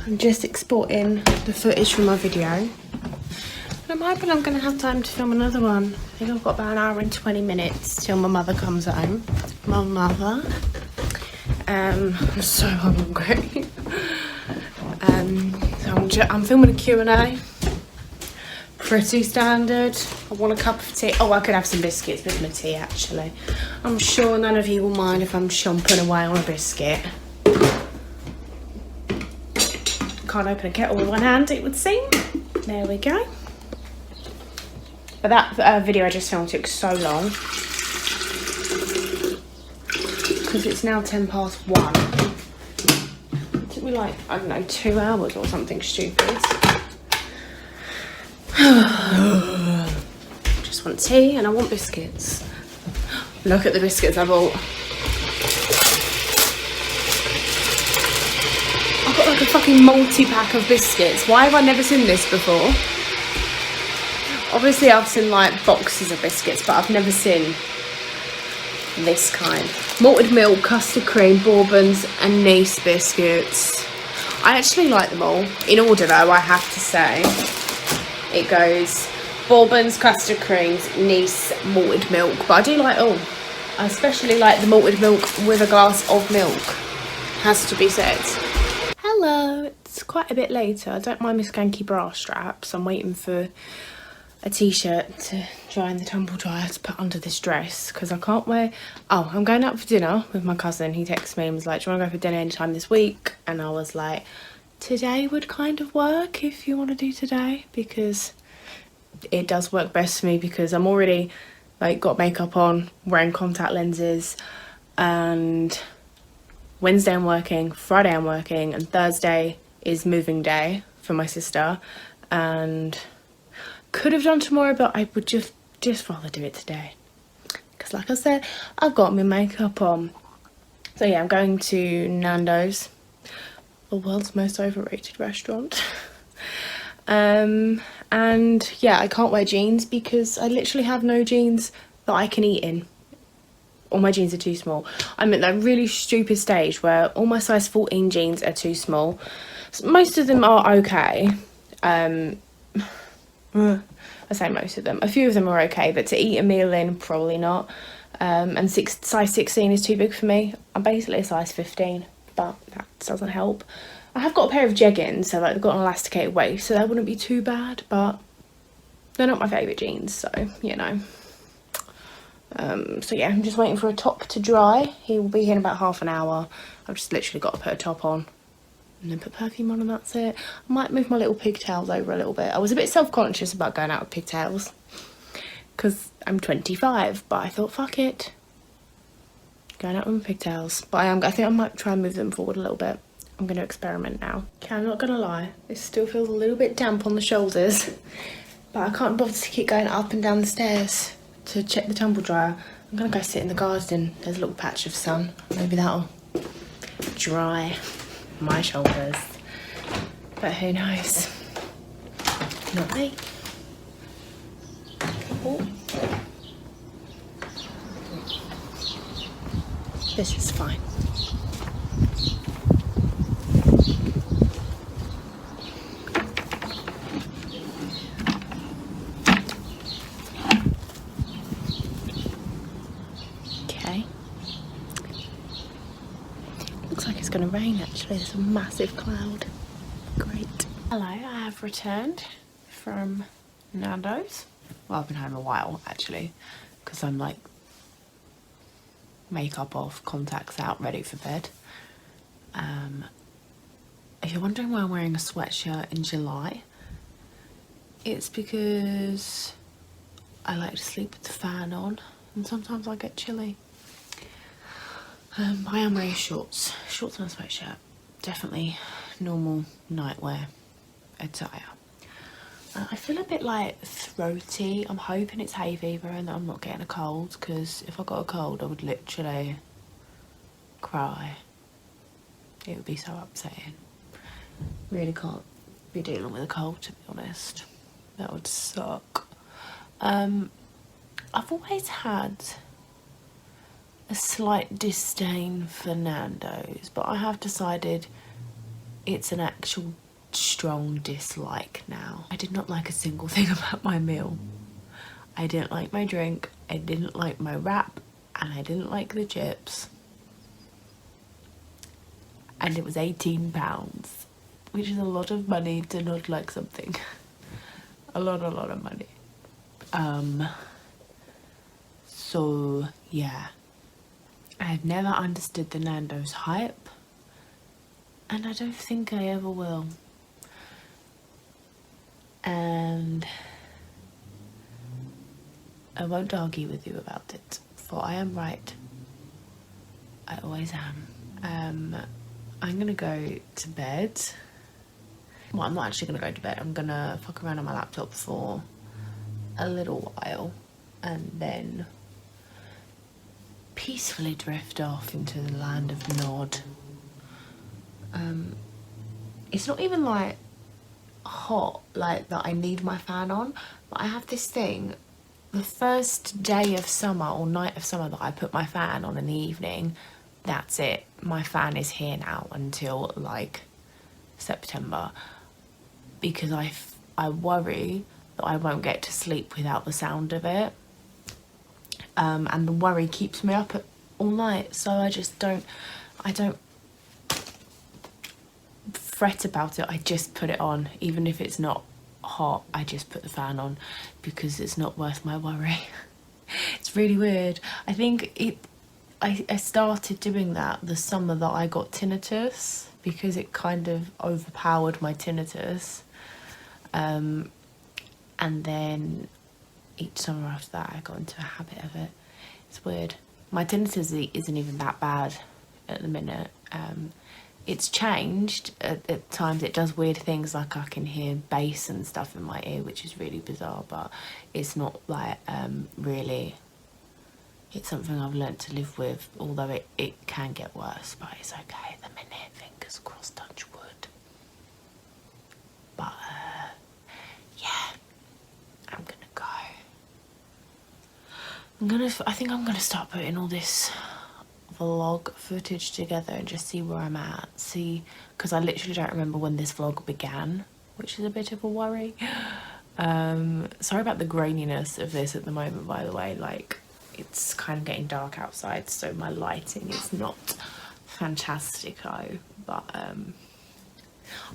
I'm just exporting the footage from my video. I'm hoping I'm going to have time to film another one. I think I've got about an hour and 20 minutes till my mother comes home. My mother. I'm so hungry. So I'm filming a Q&A. Pretty standard. I want a cup of tea. Oh, I could have some biscuits with my tea, actually. I'm sure none of you will mind if I'm chomping away on a biscuit. Can't open a kettle with one hand, it would seem. There we go. But that video I just filmed took so long. Because it's now 1:10. It took me like, I don't know, 2 hours or something stupid. Just want tea and I want biscuits. Look at the biscuits I bought. I've got like a fucking multi-pack of biscuits. Why have I never seen this before? Obviously I've seen like boxes of biscuits, but I've never seen this kind. Malted milk, custard cream, bourbons and Nice biscuits. I actually like them all. In order though, I have to say. It goes bourbons, custard creams, Nice, malted milk. But I do like all. I especially like the malted milk with a glass of milk. Has to be said. Hello, it's quite a bit later. I don't mind my skanky bra straps. I'm waiting for a t-shirt to dry in the tumble dryer to put under this dress because I can't wear. Oh, I'm going out for dinner with my cousin. He texted me and was like, do you want to go for dinner anytime this week? And I was like, today would kind of work if you want to do today, because it does work best for me because I'm already like got makeup on, wearing contact lenses, and Wednesday I'm working, Friday I'm working, and Thursday is moving day for my sister, and could have done tomorrow, but I would just rather do it today because like I said, I've got my makeup on. So yeah, I'm going to Nando's, the world's most overrated restaurant. And yeah, I can't wear jeans because I literally have no jeans that I can eat in. All my jeans are too small. I'm at that really stupid stage where all my size 14 jeans are too small. So most of them are okay. I say most of them. A few of them are okay, but to eat a meal in, probably not. And size 16 is too big for me. I'm basically a size 15, but that doesn't help. I have got a pair of jeggings, so like they've got an elasticated waist, so that wouldn't be too bad, but they're not my favourite jeans, so, you know. So yeah, I'm just waiting for a top to dry. He will be here in about half an hour. I've just literally got to put a top on and then put perfume on and that's it. I might move my little pigtails over a little bit. I was a bit self-conscious about going out with pigtails because I'm 25, but I thought, fuck it. Going out with my pigtails. But I think I might try and move them forward a little bit. I'm going to experiment now. Okay, I'm not going to lie. This still feels a little bit damp on the shoulders. But I can't bother to keep going up and down the stairs to check the tumble dryer. I'm going to go sit in the garden. There's a little patch of sun. Maybe that'll dry my shoulders. But who knows? Not me. Oh. This is fine. Okay. Looks like it's going to rain actually. There's a massive cloud. Great. Hello, I have returned from Nando's. Well, I've been home a while actually because I'm like makeup off, contacts out, ready for bed. If you're wondering why I'm wearing a sweatshirt in July, it's because I like to sleep with the fan on and sometimes I get chilly. I am wearing shorts and a sweatshirt. Definitely normal nightwear attire. I feel a bit like throaty. I'm hoping it's hay fever and that I'm not getting a cold, because if I got a cold I would literally cry. It would be so upsetting. Really can't be dealing with a cold, to be honest. That would suck. I've always had a slight disdain for Nando's, but I have decided it's an actual strong dislike now. I did not like a single thing about my meal. I didn't like my drink, I didn't like my wrap, and I didn't like the chips. And it was £18, which is a lot of money to not like something. a lot of money. So yeah, I've never understood the Nando's hype, and I don't think I ever will. And I won't argue with you about it, for I am right. I always am. I'm gonna go to bed. Well, I'm not actually gonna go to bed. I'm gonna fuck around on my laptop for a little while and then peacefully drift off into the land of Nod. It's not even like hot, like that I need my fan on, but I have this thing, the first day of summer or night of summer that I put my fan on in the evening, that's it. My fan is here now until like September, because I worry that I won't get to sleep without the sound of it, and the worry keeps me up all night, so I don't fret about it. I just put it on, even if it's not hot. I just put the fan on because it's not worth my worry. It's really weird. I think I started doing that the summer that I got tinnitus, because it kind of overpowered my tinnitus, and then each summer after that I got into a habit of it. It's weird. My tinnitus isn't even that bad at the minute. It's changed at times. It does weird things, like I can hear bass and stuff in my ear, which is really bizarre, but it's not like really, it's something I've learnt to live with, although it can get worse, but it's okay at the minute, fingers crossed, touch wood. But yeah, I'm gonna go. I think I'm gonna start putting all this vlog footage together and just see where I'm at, because I literally don't remember when this vlog began, which is a bit of a worry. Sorry about the graininess of this at the moment, by the way. Like, it's kind of getting dark outside, so my lighting is not fantastico, but I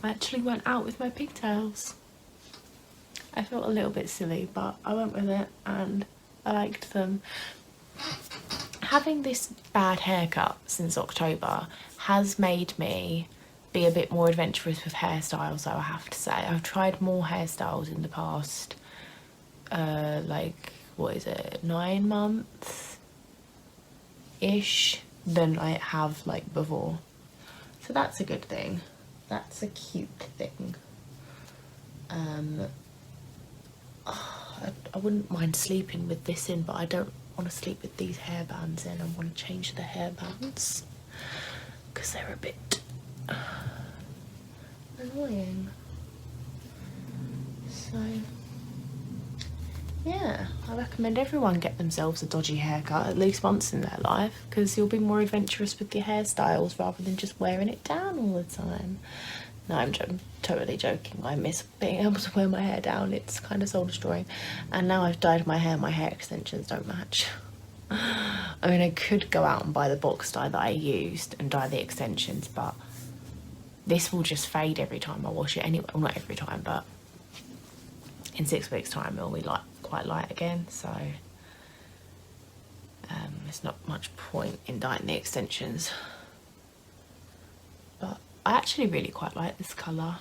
actually went out with my pigtails. I felt a little bit silly, but I went with it and I liked them. Having this bad haircut since October has made me be a bit more adventurous with hairstyles, though, I have to say. I've tried more hairstyles in the past, like, what is it, 9 months-ish than I have, like, before. So that's a good thing. That's a cute thing. I wouldn't mind sleeping with this in, but I don't want to sleep with these hairbands in. I want to change the hairbands because they're a bit annoying. So yeah, I recommend everyone get themselves a dodgy haircut at least once in their life, because you'll be more adventurous with your hairstyles rather than just wearing it down all the time. No, I'm totally joking. I miss being able to wear my hair down. It's kind of soul destroying. And now I've dyed my hair extensions don't match. I mean, I could go out and buy the box dye that I used and dye the extensions, but this will just fade every time I wash it anyway. Well, not every time, but in 6 weeks' time it'll be like quite light again, so there's not much point in dyeing the extensions. But I actually really quite like this colour.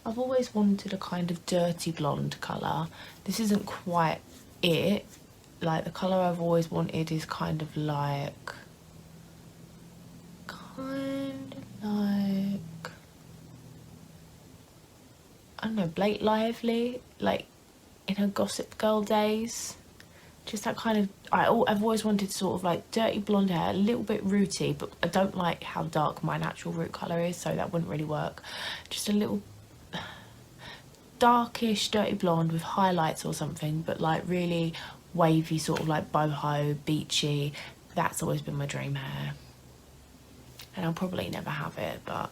I've always wanted a kind of dirty blonde colour. This isn't quite it. Like, the colour I've always wanted is kind of like, I don't know, Blake Lively, like in her Gossip Girl days. Just that kind of, I've always wanted sort of like dirty blonde hair, a little bit rooty, but I don't like how dark my natural root colour is, so that wouldn't really work. Just a little darkish dirty blonde with highlights or something, but like really wavy, sort of like boho, beachy. That's always been my dream hair. And I'll probably never have it, but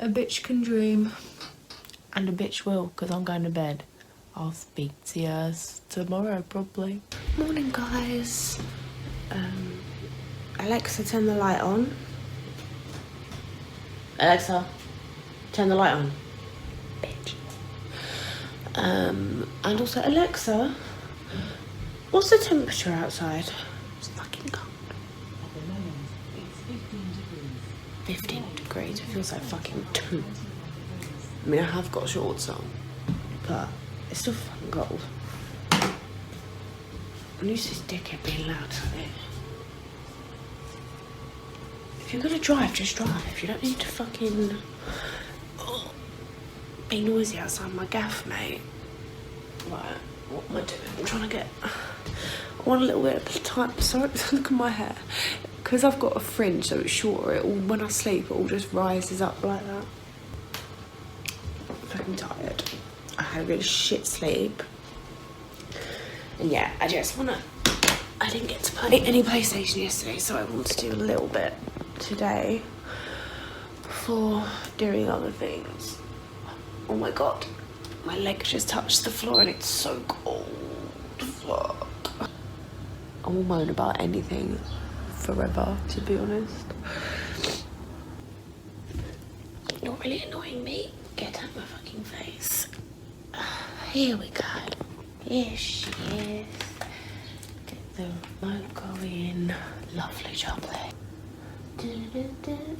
A bitch can dream. And a bitch will, because I'm going to bed. I'll speak to you tomorrow, probably. Morning, guys. Alexa, turn the light on. Alexa, turn the light on. Bitch. And also, Alexa, what's the temperature outside? It's fucking cold. At the moment, it's 15 degrees. 15 degrees, it feels like fucking 2. I mean, I have got shorts on, but it's still fucking cold. I'm used to this dickhead being loud today. If you're gonna drive, just drive. You don't need to fucking be noisy outside my gaff, mate. Right, what am I doing? I'm trying to get... I want a little bit of time. Sorry, look at my hair. Because I've got a fringe, so it's shorter. It all, when I sleep, it all just rises up like that. I'm fucking tired. I had a really shit sleep. And yeah, I just wanna... I didn't get to play any PlayStation yesterday, so I want to do a little bit today before doing other things. Oh my god, my leg just touched the floor and it's so cold. Fuck. I will moan about anything forever, to be honest. You're really annoying me. Get out my fucking face. Here we go. Here she is. Get the remote going. Lovely jubbly.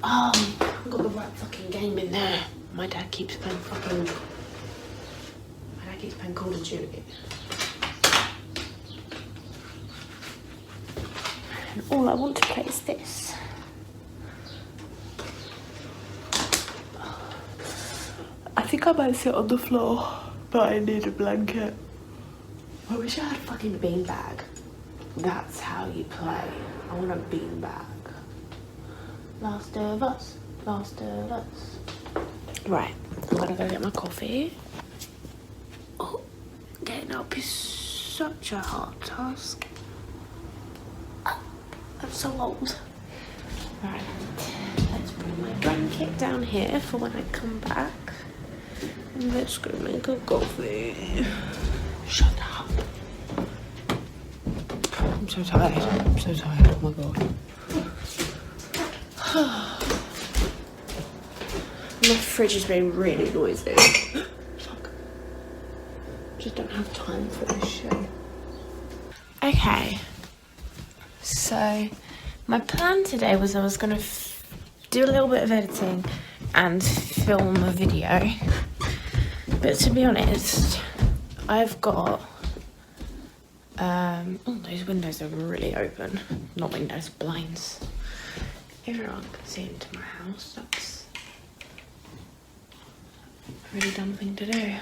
Oh, I've got the right fucking game in there. My dad keeps playing Call of Duty. And all I want to play is this. I think I might sit on the floor, but I need a blanket. I wish I had a fucking beanbag. That's how you play. I want a beanbag. Last of us, last of us. Right, I'm gonna go get my coffee. Oh, getting up is such a hard task. I'm so old. Right, let's bring my blanket down here for when I come back. And let's go make a coffee. Shut up. I'm so tired. I'm so tired. Oh my god. My fridge has been really noisy. Fuck. Just don't have time for this shit. Okay. So, my plan today was I was going to do a little bit of editing and film a video. But to be honest, I've got... oh, those windows are really open. Not windows, blinds. Everyone can see into my house. That's a really dumb thing to do.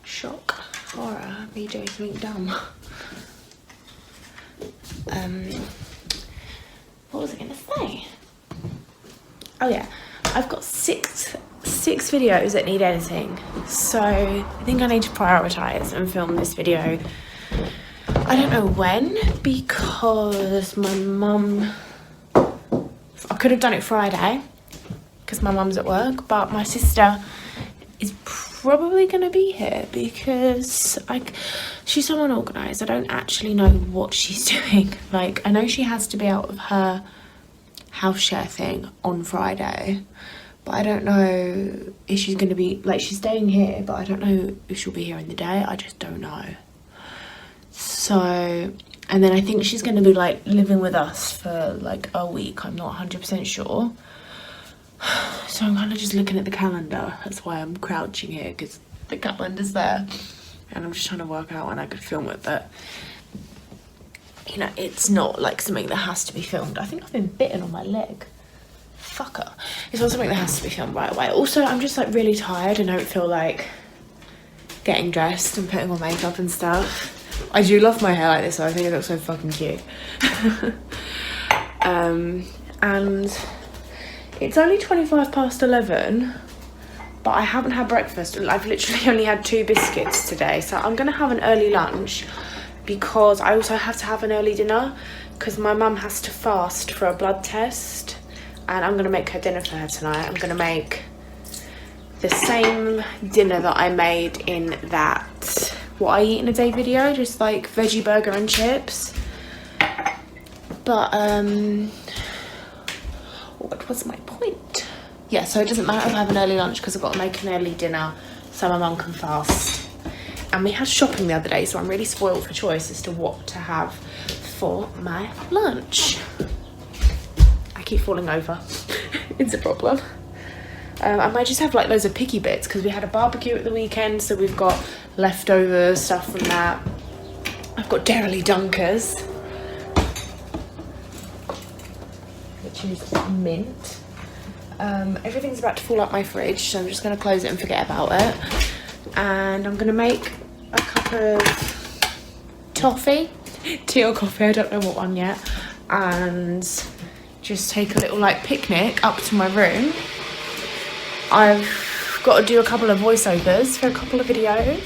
Shock, horror, me doing something dumb. What was I gonna say? Oh yeah, I've got six videos that need editing, so I think I need to prioritise and film this video. I don't know when, because my mum... I could have done it Friday because my mum's at work, but my sister is probably going to be here because she's so unorganised. I don't actually know what she's doing. Like, I know she has to be out of her house share thing on Friday, but I don't know if she's going to be, like, she's staying here, but I don't know if she'll be here in the day. I just don't know. So, and then I think she's going to be like living with us for like a week. I'm not 100% sure. So I'm kind of just looking at the calendar. That's why I'm crouching here, because the calendar's there. And I'm just trying to work out when I could film it. But, you know, it's not like something that has to be filmed. I think I've been bitten on my leg. Fucker. It's not something that has to be filmed right away. Also, I'm just like really tired and don't feel like getting dressed and putting on makeup and stuff. I do love my hair like this, so I think it looks so fucking cute. And it's only 11:25, but I haven't had breakfast. I've literally only had 2 biscuits today, so I'm gonna have an early lunch because I also have to have an early dinner because my mum has to fast for a blood test and I'm gonna make her dinner for her tonight. I'm gonna make the same dinner that I made in that what I eat in a day video, just like veggie burger and chips. But what was my point? Yeah, so it doesn't matter if I have an early lunch because I've got to make an early dinner so my mum can fast. And we had shopping the other day, so I'm really spoiled for choice as to what to have for my lunch. I keep falling over. It's a problem. I might just have like loads of picky bits because we had a barbecue at the weekend, so we've got leftover stuff from that. I've got Dairy Dunkers, which is mint. Everything's about to fall out my fridge, so I'm just going to close it and forget about it. And I'm going to make a cup of toffee, tea or coffee, I don't know what one yet, and just take a little like picnic up to my room. I've got to do a couple of voiceovers for a couple of videos,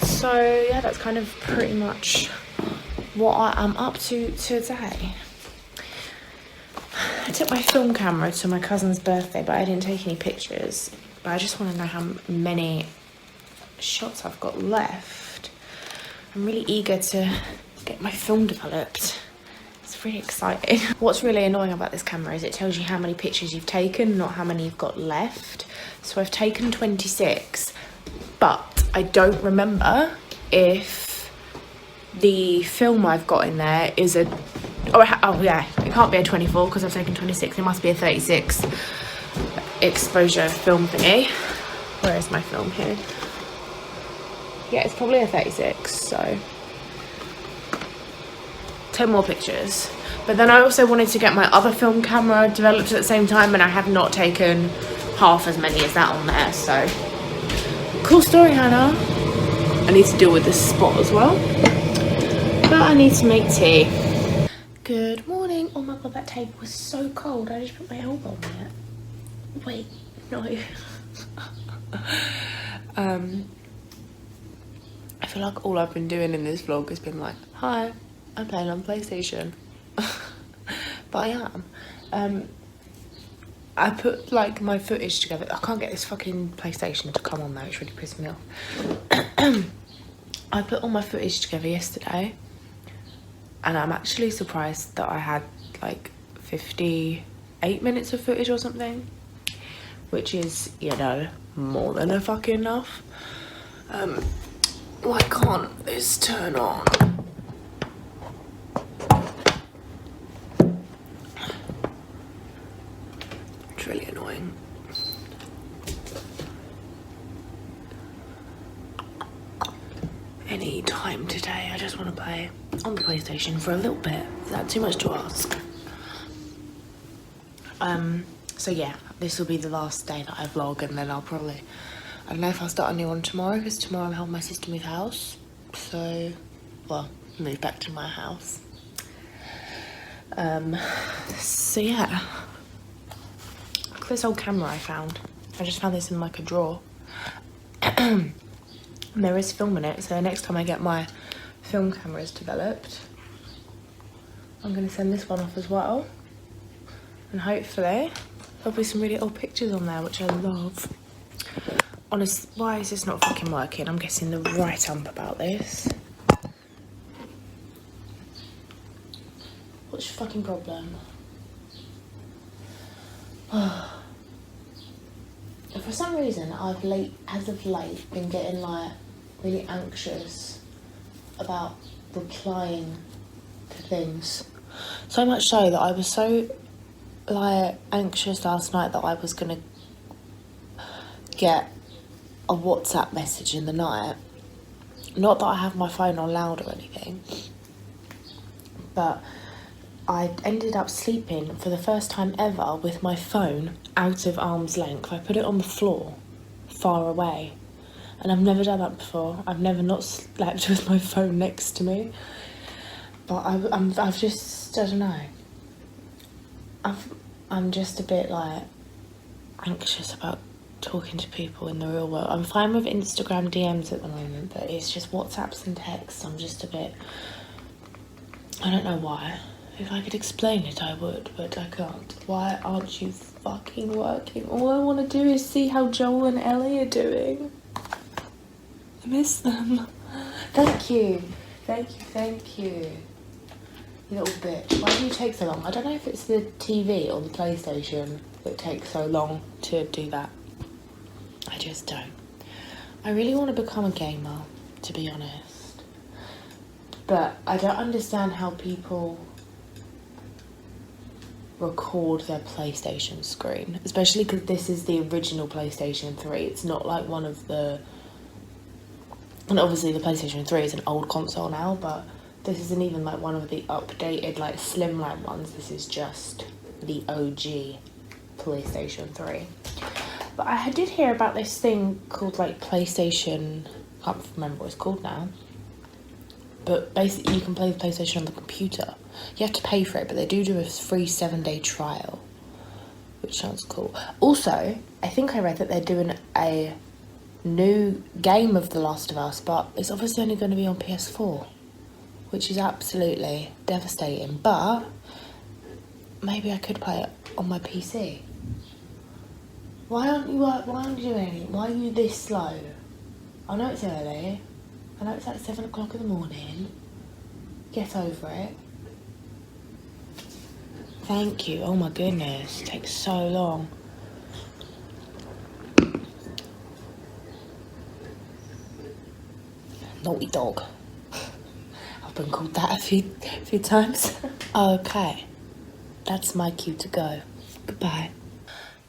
so yeah, that's kind of pretty much what I am up to today. I took my film camera to my cousin's birthday, but I didn't take any pictures. But I just want to know how many shots I've got left. I'm really eager to get my film developed. It's really exciting. What's really annoying about this camera is it tells you how many pictures you've taken, not how many you've got left. So I've taken 26, but I don't remember if the film I've got in there is a... Oh yeah, it can't be a 24 because I've taken 26. It must be a 36 exposure film thingy. Where is my film here? Yeah, it's probably a 36, so 10 more pictures. But then I also wanted to get my other film camera developed at the same time, and I have not taken half as many as that on there, so cool story, Hannah. I need to deal with this spot as well, but I need to make tea. Good morning. Oh my god, that table was so cold. I just put my elbow on it. Wait, no. I feel like all I've been doing in this vlog has been like, hi, I'm playing on PlayStation. But I am. I put like my footage together. I can't get this fucking PlayStation to come on though, it's really pissed me off. I put all my footage together yesterday, and I'm actually surprised that I had like 58 minutes of footage or something, which is, you know, more than a fucking enough. Why can't this turn on? It's really annoying. Any time today, I just want to play on the PlayStation for a little bit. Is that too much to ask? So yeah, this will be the last day that I vlog, and then I'll probably, I don't know if I'll start a new one tomorrow, because tomorrow I'm helping my sister move house. So, well, move back to my house. So yeah. Look at this old camera I found. I just found this in like a drawer. And there is film in it, so next time I get my film cameras developed, I'm going to send this one off as well. And hopefully there'll be some really old pictures on there, which I love. Honestly, why is this not fucking working? I'm getting the right ump about this. What's your fucking problem? For some reason, as of late, been getting like really anxious about replying to things. So much so that I was so like anxious last night that I was gonna get a WhatsApp message in the night. Not that I have my phone on loud or anything, but I ended up sleeping for the first time ever with my phone out of arm's length. I put it on the floor, far away, and I've never done that before. I've never not slept with my phone next to me. But I've just, I don't know. I'm just a bit like anxious about talking to people in the real world. I'm fine with Instagram DMs at the moment, but it's just WhatsApps and texts. I'm just a bit, I don't know why. If I could explain it, I would, but I can't. Why aren't you fucking working? All I want to do is see how Joel and Ellie are doing. I miss them. Thank you. Thank you, thank you. You little bitch. Why do you take so long? I don't know if it's the TV or the PlayStation that takes so long to do that. I just don't. I really want to become a gamer, to be honest. But I don't understand how people record their PlayStation screen, especially because this is the original PlayStation 3. It's not like one of the, and obviously the PlayStation 3 is an old console now, but this isn't even like one of the updated like slimline ones. This is just the OG PlayStation 3. But I did hear about this thing called like PlayStation, I can't remember what it's called now, but basically you can play the PlayStation on the computer. You have to pay for it, but they do a free 7-day trial, which sounds cool. Also, I think I read that they're doing a new game of The Last of Us, but it's obviously only going to be on PS4, which is absolutely devastating. But maybe I could play it on my PC. Why aren't you doing anything? Why are you this slow? I know it's early. I know it's like 7 o'clock in the morning. Get over it. Thank you. Oh my goodness. It takes so long. Naughty dog. I've been called that a few times. Okay. That's my cue to go. Goodbye.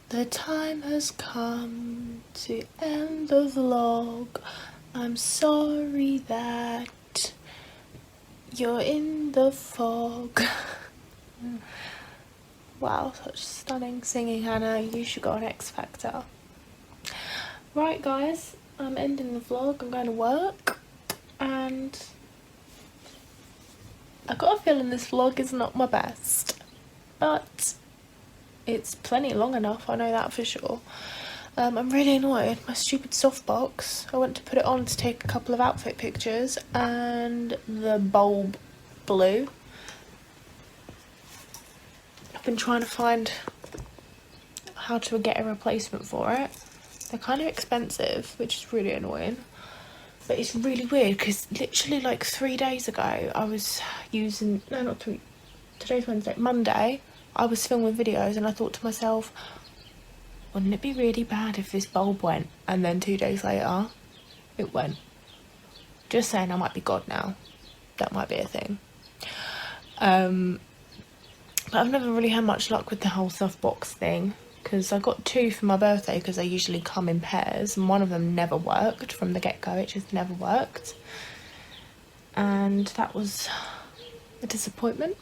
The time has come to end the vlog. I'm sorry that you're in the fog. Wow, such stunning singing, Hannah. You should go on X Factor. Right, guys, I'm ending the vlog. I'm going to work, and I got a feeling this vlog is not my best, but it's plenty long enough, I know that for sure. I'm really annoyed. My stupid softbox, I went to put it on to take a couple of outfit pictures, and the bulb blew. I've been trying to find how to get a replacement for it. They're kind of expensive, which is really annoying. But it's really weird because literally like 3 days ago I was using, no, not 3, today's Wednesday, Monday, I was filming videos and I thought to myself, wouldn't it be really bad if this bulb went? And then 2 days later, it went. Just saying, I might be God now. That might be a thing. But I've never really had much luck with the whole softbox thing, because I got 2 for my birthday because they usually come in pairs, and one of them never worked from the get-go. It just never worked, and that was a disappointment.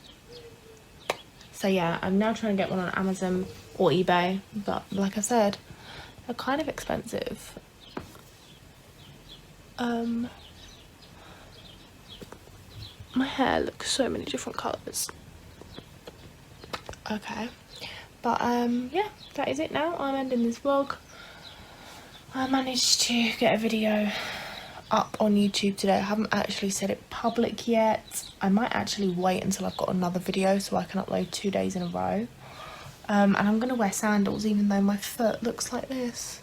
So yeah, I'm now trying to get one on Amazon or eBay, but like I said, they're kind of expensive. My hair looks so many different colours. Okay, but yeah, that is it now. I'm ending this vlog. I managed to get a video up on YouTube today. I haven't actually said it public yet. I might actually wait until I've got another video so I can upload 2 days in a row. And I'm going to wear sandals even though my foot looks like this.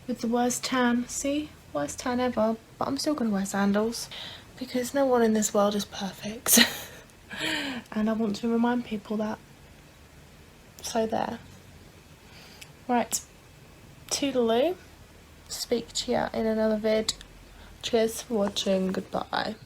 With the worst tan. See? Worst tan ever. But I'm still going to wear sandals because no one in this world is perfect. And I want to remind people that. So there. Right. Toodaloo. Speak to you in another vid. Cheers for watching. Goodbye.